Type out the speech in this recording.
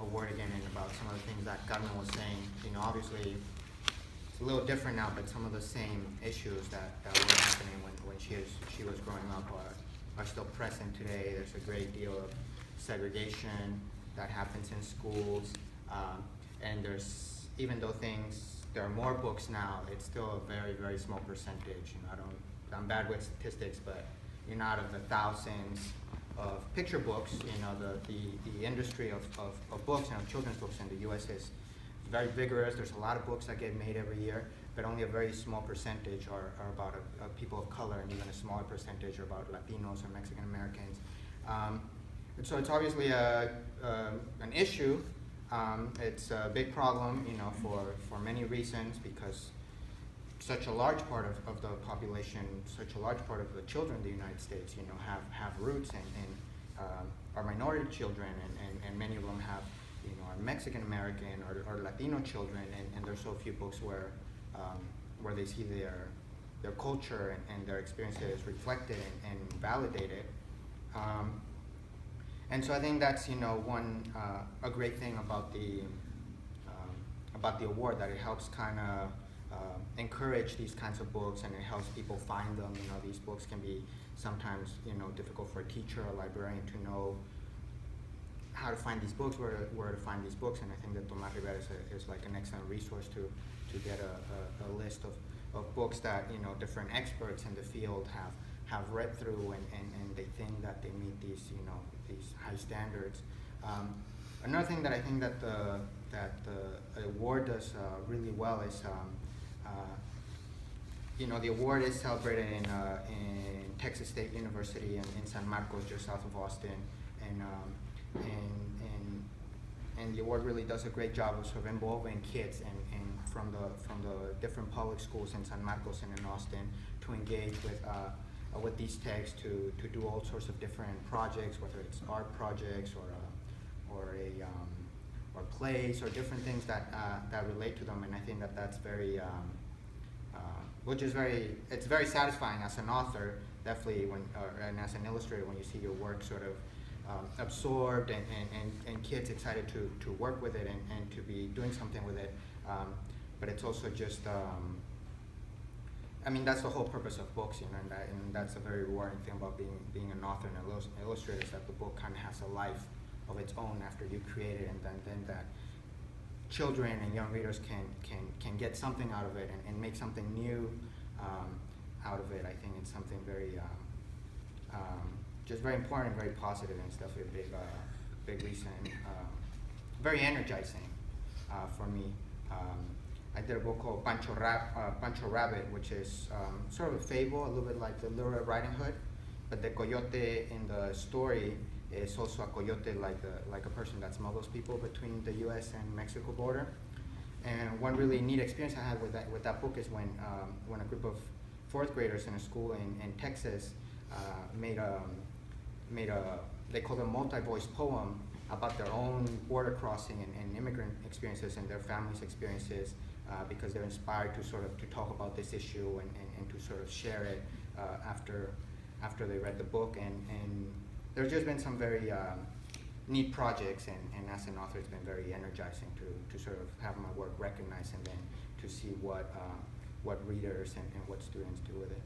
a word again and about some of the things that Carmen was saying. Obviously it's a little different now, but some of the same issues that were happening when she was growing up are still present today. There's a great deal of segregation that happens in schools, and even though there are more books now, it's still a very, very small percentage. I'm bad with statistics, but out of the thousands of picture books, the industry of books and of children's books in the U.S. is very vigorous. There's a lot of books that get made every year, but only a very small percentage are about people of color, and even a smaller percentage are about Latinos or Mexican Americans. And so it's obviously an issue. It's a big problem, for many reasons, because such a large part of the population, such a large part of the children in the United States, have roots and are minority children, and many of them have, are Mexican American or Latino children, and there's so few books where they see their culture and their experiences reflected and validated. And so I think that's a great thing about the award, that it helps kind of encourage these kinds of books, and it helps people find them. These books can be sometimes difficult for a teacher or librarian to know how to find these books, where to find these books, and I think that Tomas Rivera is like an excellent resource to get a list of books that different experts in the field have read through, and they think that they meet these high standards. Another thing that I think that the award does really well is the award is celebrated in Texas State University in San Marcos, just south of Austin, and the award really does a great job of sort of involving kids and from the different public schools in San Marcos and in Austin to engage with these texts, to do all sorts of different projects, whether it's art projects or plays or different things that relate to them. And I think that that's very it's very satisfying as an author, definitely, and as an illustrator, when you see your work sort of absorbed and kids excited to work with it and to be doing something with it. But it's also just, that's the whole purpose of books, and that's a very rewarding thing about being an author and an illustrator, is that the book kind of has a life of its own after you create it, and then that children and young readers can get something out of it and make something new out of it. I think it's something very just very important, very positive, and it's definitely a big reason, very energizing for me. I did a book called Pancho Rabbit, which is sort of a fable, a little bit like the Little Red Riding Hood, but the coyote in the story is also a coyote, like a person that smuggles people between the U.S. and Mexico border. And one really neat experience I had with that book is when a group of fourth graders in a school in Texas they called a multi-voice poem about their own border crossing and immigrant experiences and their families' experiences, because they're inspired to talk about this issue and to sort of share it after they read the book. And there's just been some very neat projects, and as an author, it's been very energizing to sort of have my work recognized, and then to see what readers and what students do with it.